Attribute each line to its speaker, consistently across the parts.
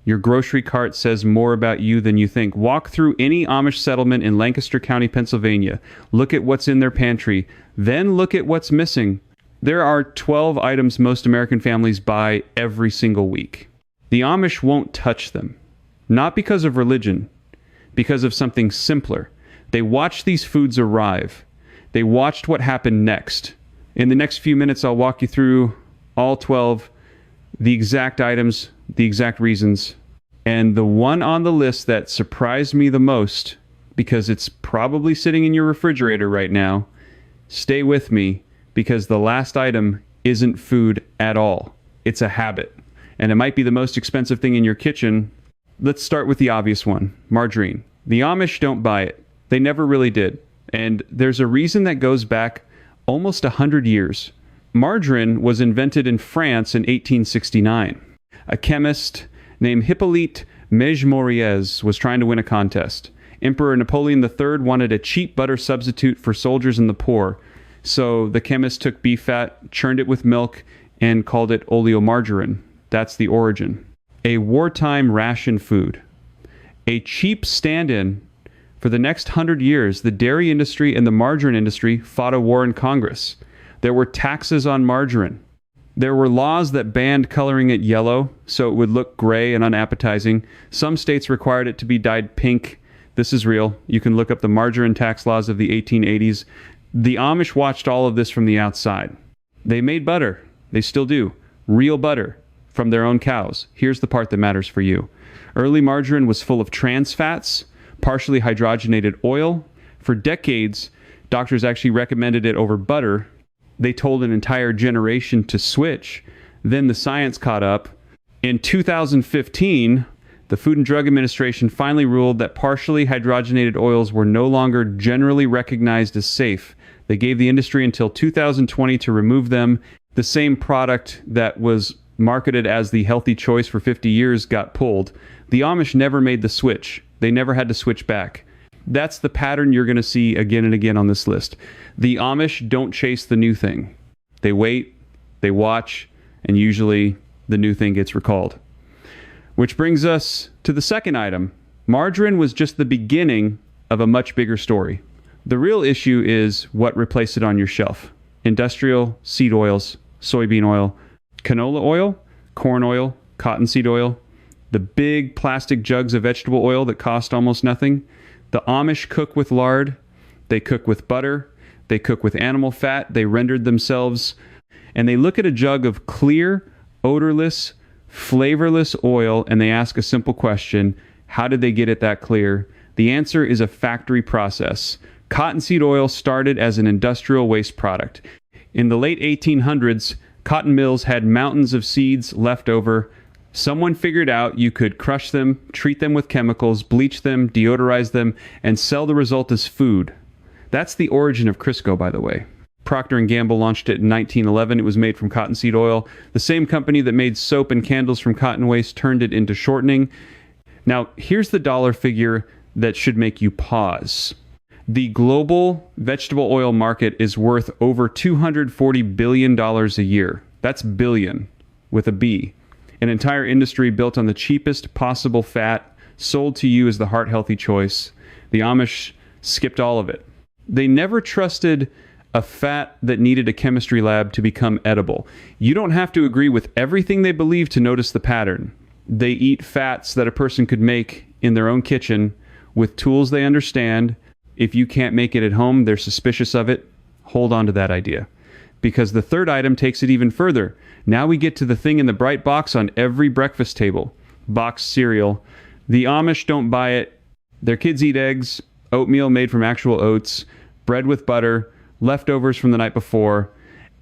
Speaker 1: Your grocery cart says more about you than you think. Walk through any Amish settlement in Lancaster County, Pennsylvania. Look at what's in their pantry. Then look at what's missing. There are 12 items most American families buy every single week. The Amish won't touch them. Not because of religion, because of something simpler. They watched these foods arrive. They watched what happened next. In the next few minutes, I'll walk you through all 12, the exact items, the exact reasons, and the one on the list that surprised me the most, because it's probably sitting in your refrigerator right now. Stay with me, because the last item isn't food at all. It's a habit, and it might be the most expensive thing in your kitchen. Let's start with the obvious one, margarine. The Amish don't buy it. They never really did, and there's a reason that goes back almost 100 years. Margarine was invented in France in 1869. A chemist named Hippolyte Mejmoriez was trying to win a contest. Emperor Napoleon III wanted a cheap butter substitute for soldiers and the poor. So the chemist took beef fat, churned it with milk, and called it oleomargarine. That's the origin. A wartime ration food. A cheap stand-in. For the next 100 years, the dairy industry and the margarine industry fought a war in Congress. There were taxes on margarine. There were laws that banned coloring it yellow, so it would look gray and unappetizing. Some states required it to be dyed pink. This is real. You can look up the margarine tax laws of the 1880s. The Amish watched all of this from the outside. They made butter. They still do. Real butter from their own cows. Here's the part that matters for you. Early margarine was full of trans fats, partially hydrogenated oil. For decades, doctors actually recommended it over butter. They told an entire generation to switch. Then the science caught up. In 2015, the Food and Drug Administration finally ruled that partially hydrogenated oils were no longer generally recognized as safe. They gave the industry until 2020 to remove them. The same product that was marketed as the healthy choice for 50 years got pulled. The Amish never made the switch. They never had to switch back. That's the pattern you're going to see again and again on this list. The Amish don't chase the new thing. They wait, they watch, and usually the new thing gets recalled. Which brings us to the second item. Margarine was just the beginning of a much bigger story. The real issue is what replaced it on your shelf. Industrial seed oils, soybean oil, canola oil, corn oil, cottonseed oil, the big plastic jugs of vegetable oil that cost almost nothing. The Amish cook with lard, they cook with butter, they cook with animal fat, they rendered themselves, and they look at a jug of clear, odorless, flavorless oil, and they ask a simple question: how did they get it that clear? The answer is a factory process. Cottonseed oil started as an industrial waste product. In the late 1800s, cotton mills had mountains of seeds left over. Someone figured out you could crush them, treat them with chemicals, bleach them, deodorize them, and sell the result as food. That's the origin of Crisco, by the way. Procter & Gamble launched it in 1911. It was made from cottonseed oil. The same company that made soap and candles from cotton waste turned it into shortening. Now, here's the dollar figure that should make you pause. The global vegetable oil market is worth over $240 billion a year. That's billion, with a B. An entire industry built on the cheapest possible fat, sold to you as the heart-healthy choice. The Amish skipped all of it. They never trusted a fat that needed a chemistry lab to become edible. You don't have to agree with everything they believe to notice the pattern. They eat fats that a person could make in their own kitchen with tools they understand. If you can't make it at home, they're suspicious of it. Hold on to that idea. Because the third item takes it even further. Now we get to the thing in the bright box on every breakfast table. Boxed cereal. The Amish don't buy it. Their kids eat eggs, oatmeal made from actual oats, bread with butter, leftovers from the night before,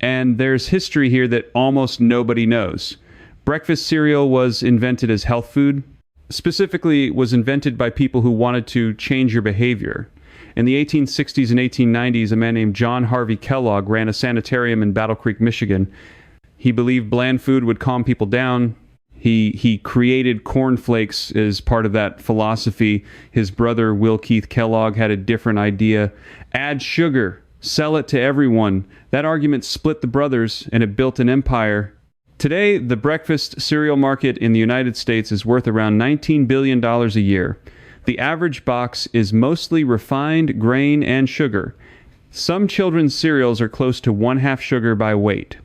Speaker 1: and there's history here that almost nobody knows. Breakfast cereal was invented as health food. Specifically, it was invented by people who wanted to change your behavior. In the 1860s and 1890s, a man named John Harvey Kellogg ran a sanitarium in Battle Creek, Michigan. He believed bland food would calm people down. He created cornflakes as part of that philosophy. His brother, Will Keith Kellogg, had a different idea. Add sugar. Sell it to everyone. That argument split the brothers, and it built an empire. Today, the breakfast cereal market in the United States is worth around $19 billion a year. The average box is mostly refined grain and sugar. Some children's cereals are close to 1/2 sugar by weight.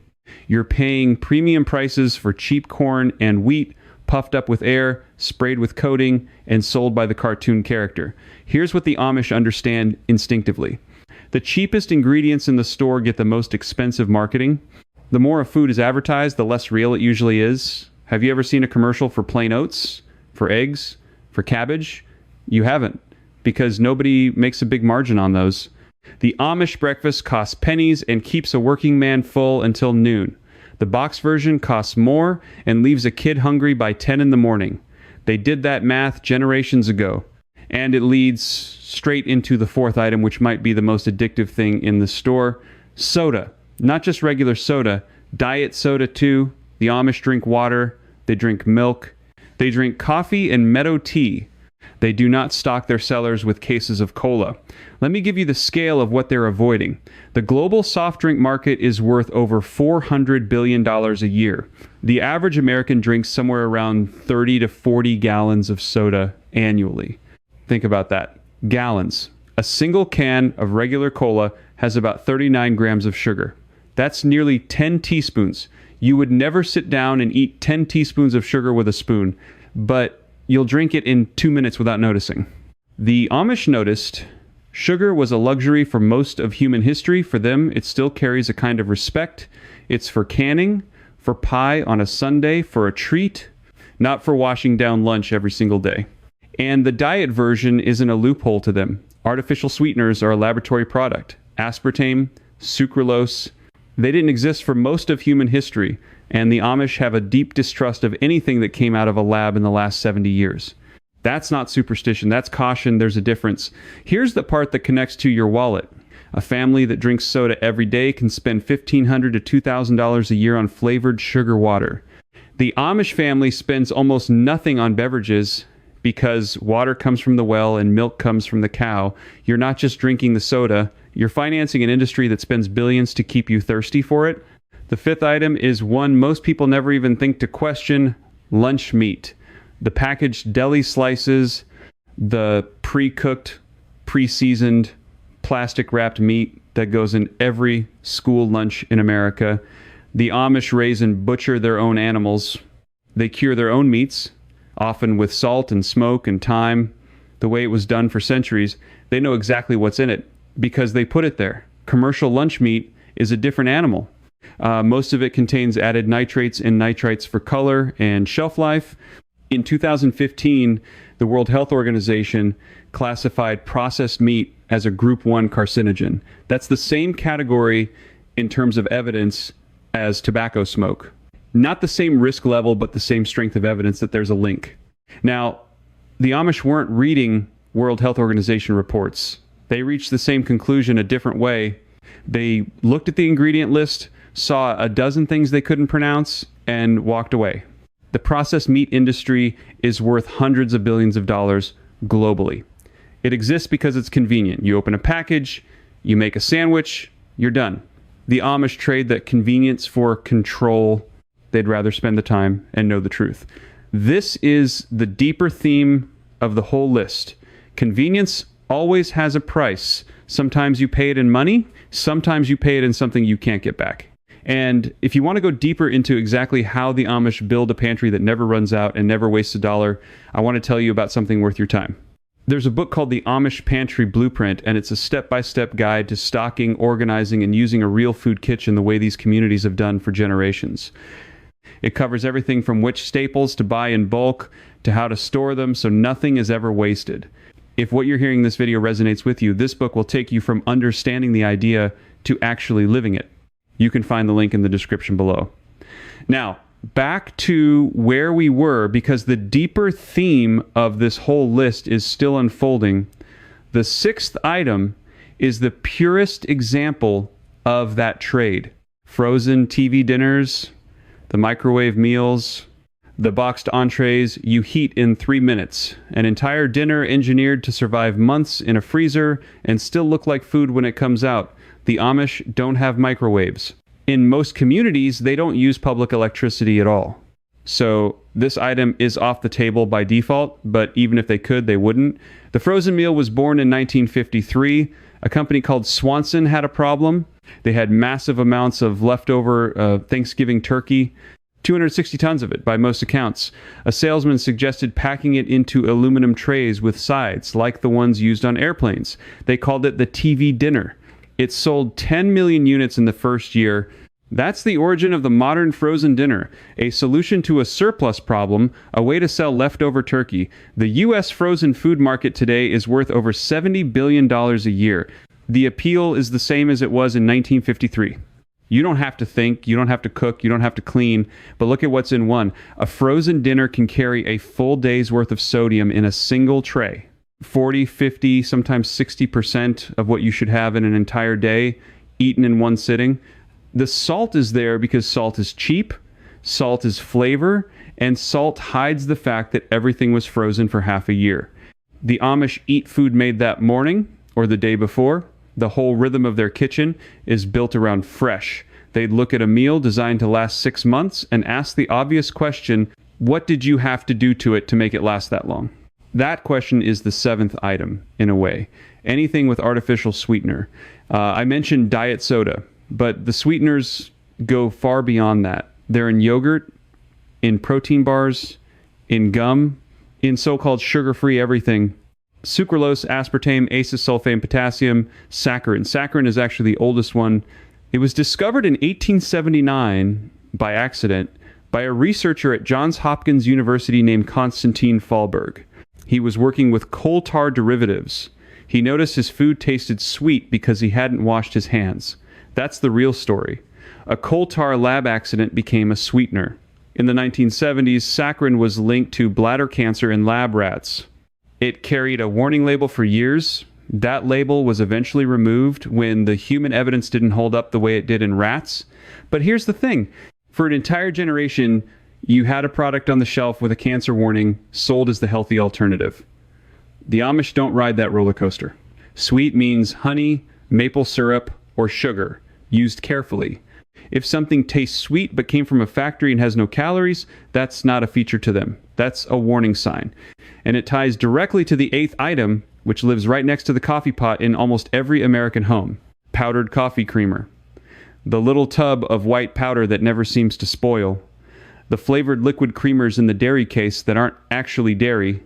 Speaker 1: You're paying premium prices for cheap corn and wheat, puffed up with air, sprayed with coating, and sold by the cartoon character. Here's what the Amish understand instinctively. The cheapest ingredients in the store get the most expensive marketing. The more a food is advertised, the less real it usually is. Have you ever seen a commercial for plain oats, for eggs, for cabbage? You haven't, because nobody makes a big margin on those. The Amish breakfast costs pennies and keeps a working man full until noon. The box version costs more and leaves a kid hungry by 10 in the morning. They did that math generations ago. And it leads straight into the fourth item, which might be the most addictive thing in the store. Soda. Not just regular soda. Diet soda too. The Amish drink water. They drink milk. They drink coffee and meadow tea. They do not stock their cellars with cases of cola. Let me give you the scale of what they're avoiding. The global soft drink market is worth over $400 billion a year. The average American drinks somewhere around 30 to 40 gallons of soda annually. Think about that. Gallons. A single can of regular cola has about 39 grams of sugar. That's nearly 10 teaspoons. You would never sit down and eat 10 teaspoons of sugar with a spoon, but you'll drink it in 2 minutes without noticing. The Amish noticed sugar was a luxury for most of human history. For them, it still carries a kind of respect. It's for canning, for pie on a Sunday, for a treat, not for washing down lunch every single day. And the diet version isn't a loophole to them. Artificial sweeteners are a laboratory product. Aspartame, sucralose, they didn't exist for most of human history, and the Amish have a deep distrust of anything that came out of a lab in the last 70 years. That's not superstition, that's caution. There's a difference. Here's the part that connects to your wallet. A family that drinks soda every day can spend $1,500 to $2,000 a year on flavored sugar water. The Amish family spends almost nothing on beverages because water comes from the well and milk comes from the cow. You're not just drinking the soda, you're financing an industry that spends billions to keep you thirsty for it. The fifth item is one most people never even think to question: lunch meat. The packaged deli slices, the pre-cooked, pre-seasoned, plastic-wrapped meat that goes in every school lunch in America. The Amish raise and butcher their own animals. They cure their own meats, often with salt and smoke and thyme, the way it was done for centuries. They know exactly what's in it because they put it there. Commercial lunch meat is a different animal. Most of it contains added nitrates and nitrites for color and shelf life. In 2015, the World Health Organization classified processed meat as a Group 1 carcinogen. That's the same category in terms of evidence as tobacco smoke. Not the same risk level, but the same strength of evidence that there's a link. Now, the Amish weren't reading World Health Organization reports. They reached the same conclusion a different way. They looked at the ingredient list, saw a dozen things they couldn't pronounce, and walked away. The processed meat industry is worth hundreds of billions of dollars globally. It exists because it's convenient. You open a package, you make a sandwich, you're done. The Amish trade that convenience for control. They'd rather spend the time and know the truth. This is the deeper theme of the whole list. Convenience always has a price. Sometimes you pay it in money, sometimes you pay it in something you can't get back. And if you want to go deeper into exactly how the Amish build a pantry that never runs out and never wastes a dollar, I want to tell you about something worth your time. There's a book called The Amish Pantry Blueprint, and it's a step-by-step guide to stocking, organizing, and using a real food kitchen the way these communities have done for generations. It covers everything from which staples to buy in bulk to how to store them so nothing is ever wasted. If what you're hearing in this video resonates with you, this book will take you from understanding the idea to actually living it. You can find the link in the description below. Now, back to where we were, because the deeper theme of this whole list is still unfolding. The sixth item is the purest example of that trade. Frozen TV dinners, the microwave meals, the boxed entrees you heat in 3 minutes. An entire dinner engineered to survive months in a freezer and still look like food when it comes out. The Amish don't have microwaves. In most communities, they don't use public electricity at all. So this item is off the table by default, but even if they could, they wouldn't. The frozen meal was born in 1953. A company called Swanson had a problem. They had massive amounts of leftover Thanksgiving turkey, 260 tons of it by most accounts. A salesman suggested packing it into aluminum trays with sides, like the ones used on airplanes. They called it the TV dinner. It sold 10 million units in the first year. That's the origin of the modern frozen dinner, a solution to a surplus problem, a way to sell leftover turkey. The U.S. frozen food market today is worth over $70 billion a year. The appeal is the same as it was in 1953. You don't have to think, you don't have to cook, you don't have to clean, but look at what's in one. A frozen dinner can carry a full day's worth of sodium in a single tray. 40, 50, sometimes 60% of what you should have in an entire day, eaten in one sitting. The salt is there because salt is cheap, salt is flavor, and salt hides the fact that everything was frozen for half a year. The Amish eat food made that morning or the day before. The whole rhythm of their kitchen is built around fresh. They'd look at a meal designed to last 6 months and ask the obvious question, what did you have to do to it to make it last that long? That question is the seventh item, in a way. Anything with artificial sweetener. I mentioned diet soda, but the sweeteners go far beyond that. They're in yogurt, in protein bars, in gum, in so-called sugar-free everything. Sucralose, aspartame, acesulfame, potassium, saccharin. Saccharin is actually the oldest one. It was discovered in 1879 by accident by a researcher at Johns Hopkins University named Konstantin Fahlberg. He was working with coal tar derivatives. He noticed his food tasted sweet because he hadn't washed his hands. That's the real story. A coal tar lab accident became a sweetener. In the 1970s, saccharin was linked to bladder cancer in lab rats. It carried a warning label for years. That label was eventually removed when the human evidence didn't hold up the way it did in rats. But here's the thing. For an entire generation, you had a product on the shelf with a cancer warning sold as the healthy alternative. The Amish don't ride that roller coaster. Sweet means honey, maple syrup, or sugar, used carefully. If something tastes sweet but came from a factory and has no calories, that's not a feature to them. That's a warning sign. And it ties directly to the eighth item, which lives right next to the coffee pot in almost every American home. Powdered coffee creamer. The little tub of white powder that never seems to spoil. The flavored liquid creamers in the dairy case that aren't actually dairy.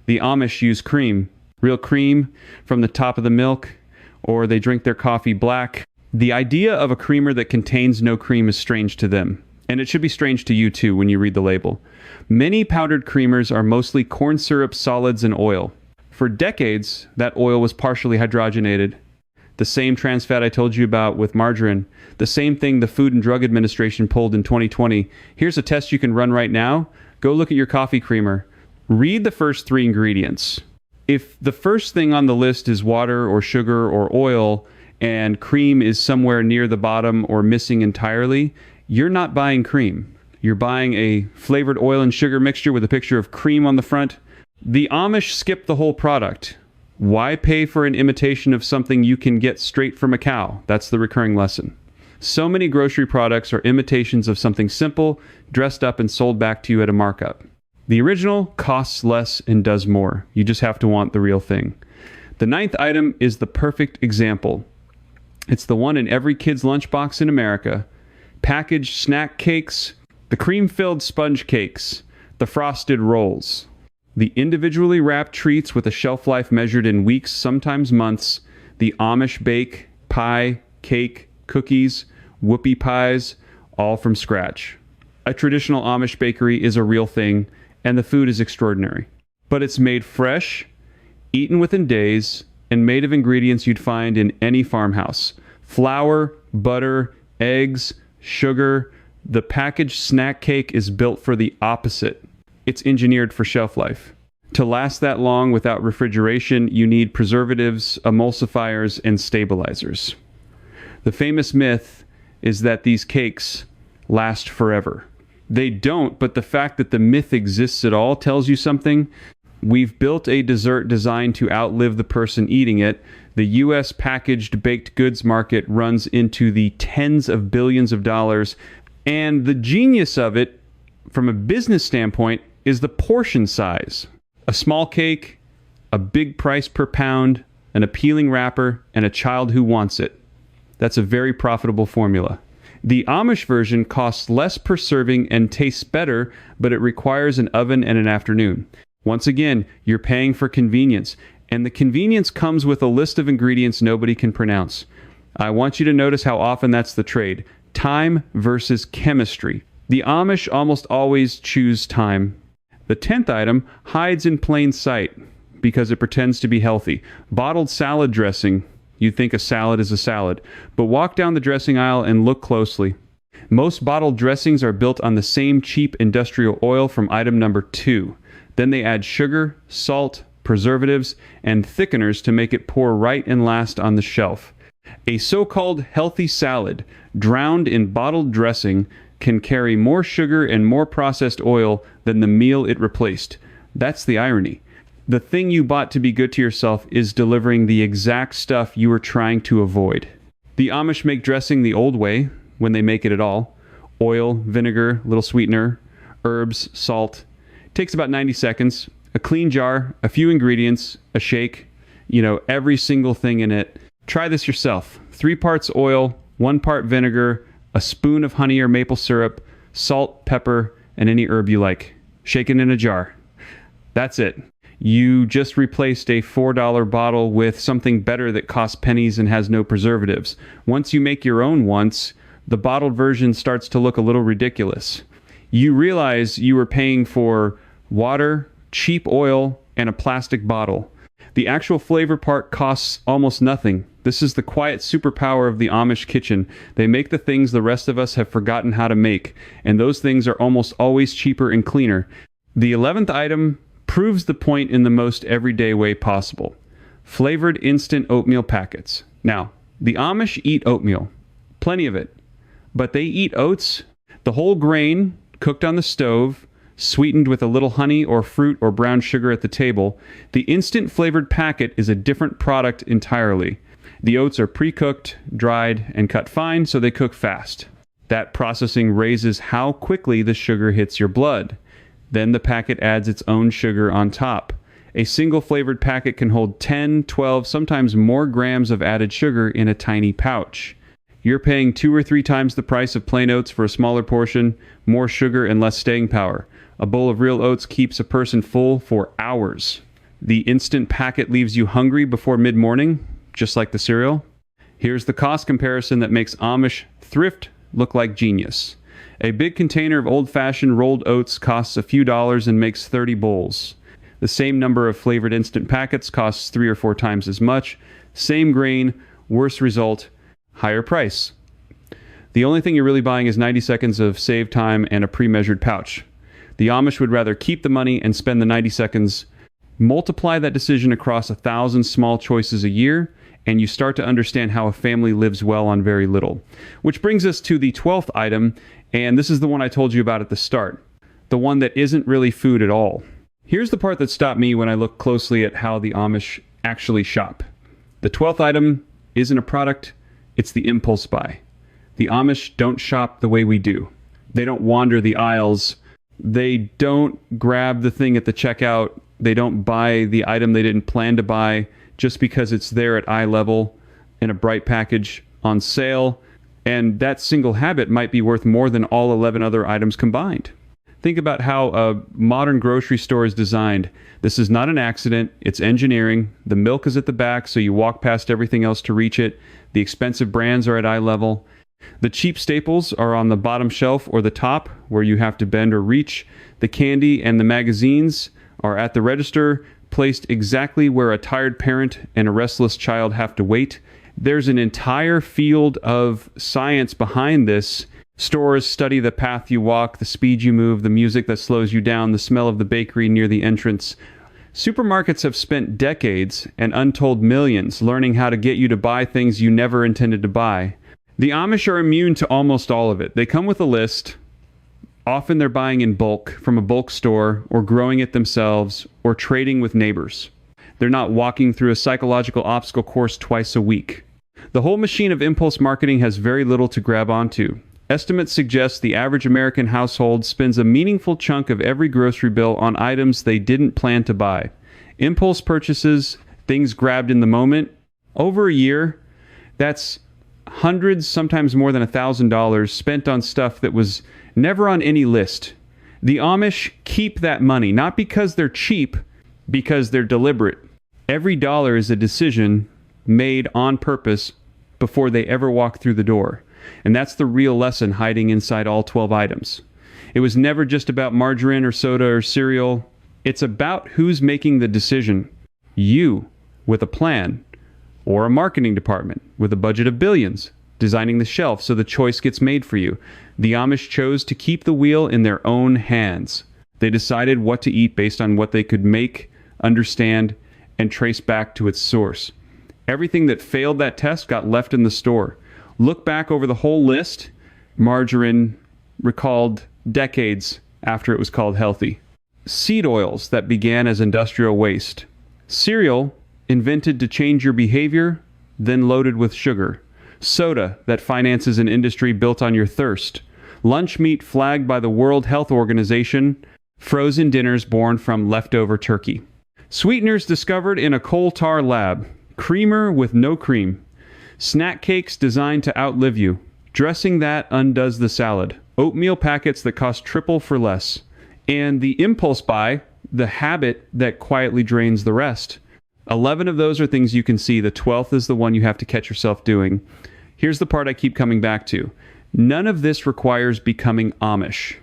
Speaker 1: The Amish use cream. Real cream from the top of the milk, or they drink their coffee black. The idea of a creamer that contains no cream is strange to them. And it should be strange to you too when you read the label. Many powdered creamers are mostly corn syrup, solids, and oil. For decades, that oil was partially hydrogenated. The same trans fat I told you about with margarine. The same thing the Food and Drug Administration pulled in 2020. Here's a test you can run right now. Go look at your coffee creamer. Read the first 3 ingredients. If the first thing on the list is water or sugar or oil, and cream is somewhere near the bottom or missing entirely, you're not buying cream. You're buying a flavored oil and sugar mixture with a picture of cream on the front. The Amish skip the whole product. Why pay for an imitation of something you can get straight from a cow? That's the recurring lesson. So many grocery products are imitations of something simple, dressed up and sold back to you at a markup. The original costs less and does more. You just have to want the real thing. The 9th item is the perfect example. It's the one in every kid's lunchbox in America. Packaged snack cakes, the cream-filled sponge cakes, the frosted rolls. The individually wrapped treats with a shelf life measured in weeks, sometimes months. The Amish bake, pie, cake, cookies, whoopie pies, all from scratch. A traditional Amish bakery is a real thing, and the food is extraordinary. But it's made fresh, eaten within days, and made of ingredients you'd find in any farmhouse. Flour, butter, eggs, sugar. The packaged snack cake is built for the opposite. It's engineered for shelf life. To last that long without refrigeration, you need preservatives, emulsifiers, and stabilizers. The famous myth is that these cakes last forever. They don't, but the fact that the myth exists at all tells you something. We've built a dessert designed to outlive the person eating it. The U.S. packaged baked goods market runs into the tens of billions of dollars. And the genius of it, from a business standpoint, is the portion size. A small cake, a big price per pound, an appealing wrapper, and a child who wants it. That's a very profitable formula. The Amish version costs less per serving and tastes better, but it requires an oven and an afternoon. Once again, you're paying for convenience, and the convenience comes with a list of ingredients nobody can pronounce. I want you to notice how often that's the trade. Time versus chemistry. The Amish almost always choose time. The 10th item hides in plain sight because it pretends to be healthy. Bottled salad dressing. You think a salad is a salad, but walk down the dressing aisle and look closely. Most bottled dressings are built on the same cheap industrial oil from item number 2. Then they add sugar, salt, preservatives, and thickeners to make it pour right and last on the shelf. A so-called healthy salad, drowned in bottled dressing, can carry more sugar and more processed oil than the meal it replaced. That's the irony. The thing you bought to be good to yourself is delivering the exact stuff you were trying to avoid. The Amish make dressing the old way, when they make it at all. Oil, vinegar, little sweetener, herbs, salt. It takes about 90 seconds. A clean jar, a few ingredients, a shake, every single thing in it. Try this yourself. 3 parts oil, 1 part vinegar, a spoon of honey or maple syrup, salt, pepper, and any herb you like. Shake it in a jar. That's it. You just replaced a $4 bottle with something better that costs pennies and has no preservatives. Once you make your own the bottled version starts to look a little ridiculous. You realize you were paying for water, cheap oil, and a plastic bottle. The actual flavor part costs almost nothing. This is the quiet superpower of the Amish kitchen. They make the things the rest of us have forgotten how to make, and those things are almost always cheaper and cleaner. The 11th item proves the point in the most everyday way possible. Flavored instant oatmeal packets. Now, the Amish eat oatmeal. Plenty of it. But they eat oats, the whole grain, cooked on the stove, sweetened with a little honey or fruit or brown sugar at the table. The instant flavored packet is a different product entirely. The oats are pre-cooked, dried, and cut fine, so they cook fast. That processing raises how quickly the sugar hits your blood. Then the packet adds its own sugar on top. A single flavored packet can hold 10, 12, sometimes more grams of added sugar in a tiny pouch. You're paying 2 or 3 times the price of plain oats for a smaller portion, more sugar and less staying power. A bowl of real oats keeps a person full for hours. The instant packet leaves you hungry before mid-morning, just like the cereal. Here's the cost comparison that makes Amish thrift look like genius. A big container of old-fashioned rolled oats costs a few dollars and makes 30 bowls. The same number of flavored instant packets costs 3 or 4 times as much. Same grain, worse result, higher price. The only thing you're really buying is 90 seconds of save time and a pre-measured pouch. The Amish would rather keep the money and spend the 90 seconds. Multiply that decision across 1,000 small choices a year, and you start to understand how a family lives well on very little. Which brings us to the 12th item, and this is the one I told you about at the start. The one that isn't really food at all. Here's the part that stopped me when I looked closely at how the Amish actually shop. The 12th item isn't a product, it's the impulse buy. The Amish don't shop the way we do. They don't wander the aisles. They don't grab the thing at the checkout. They don't buy the item they didn't plan to buy just because it's there at eye level in a bright package on sale. And that single habit might be worth more than all 11 other items combined. Think about how a modern grocery store is designed. This is not an accident. It's engineering. The milk is at the back, so you walk past everything else to reach it. The expensive brands are at eye level. The cheap staples are on the bottom shelf or the top, where you have to bend or reach. The candy and the magazines are at the register, placed exactly where a tired parent and a restless child have to wait. There's an entire field of science behind this. Stores study the path you walk, the speed you move, the music that slows you down, the smell of the bakery near the entrance. Supermarkets have spent decades and untold millions learning how to get you to buy things you never intended to buy. The Amish are immune to almost all of it. They come with a list. Often they're buying in bulk from a bulk store or growing it themselves or trading with neighbors. They're not walking through a psychological obstacle course twice a week. The whole machine of impulse marketing has very little to grab onto. Estimates suggest the average American household spends a meaningful chunk of every grocery bill on items they didn't plan to buy. Impulse purchases, things grabbed in the moment. Over a year, that's hundreds, sometimes more than $1,000 spent on stuff that was never on any list. The Amish keep that money, not because they're cheap, because they're deliberate. Every dollar is a decision made on purpose before they ever walk through the door. And that's the real lesson hiding inside all 12 items. It was never just about margarine or soda or cereal. It's about who's making the decision. You, with a plan, or a marketing department with a budget of billions, designing the shelf so the choice gets made for you. The Amish chose to keep the wheel in their own hands. They decided what to eat based on what they could make, understand, and trace back to its source. Everything that failed that test got left in the store. Look back over the whole list. Margarine recalled decades after it was called healthy. Seed oils that began as industrial waste. Cereal invented to change your behavior, then loaded with sugar. Soda that finances an industry built on your thirst. Lunch meat flagged by the World Health Organization. Frozen dinners born from leftover turkey. Sweeteners discovered in a coal tar lab. Creamer with no cream. Snack cakes designed to outlive you. Dressing that undoes the salad. Oatmeal packets that cost triple for less. And the impulse buy, the habit that quietly drains the rest. 11 of those are things you can see. The 12th is the one you have to catch yourself doing. Here's the part I keep coming back to. None of this requires becoming Amish.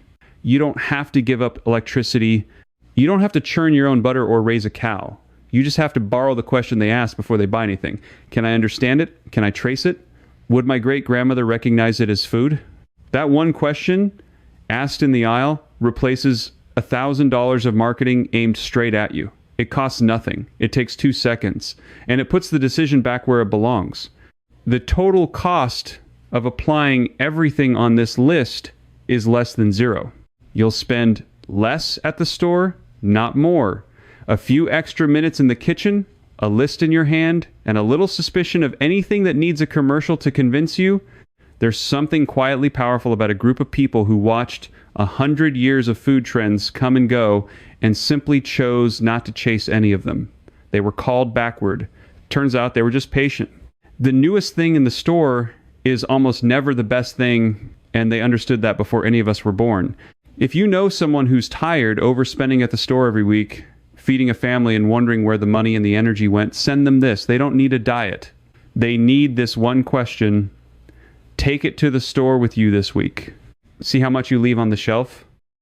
Speaker 1: You don't have to give up electricity. You don't have to churn your own butter or raise a cow. You just have to borrow the question they ask before they buy anything. Can I understand it? Can I trace it? Would my great-grandmother recognize it as food? That one question, asked in the aisle, replaces $1,000 of marketing aimed straight at you. It costs nothing. It takes 2 seconds. And it puts the decision back where it belongs. The total cost of applying everything on this list is less than zero. You'll spend less at the store, not more. A few extra minutes in the kitchen, a list in your hand, and a little suspicion of anything that needs a commercial to convince you. There's something quietly powerful about a group of people who watched 100 years of food trends come and go and simply chose not to chase any of them. They were called backward. Turns out they were just patient. The newest thing in the store is almost never the best thing, and they understood that before any of us were born. If you know someone who's tired overspending at the store every week, feeding a family and wondering where the money and the energy went, send them this. They don't need a diet. They need this one question. Take it to the store with you this week. See how much you leave on the shelf?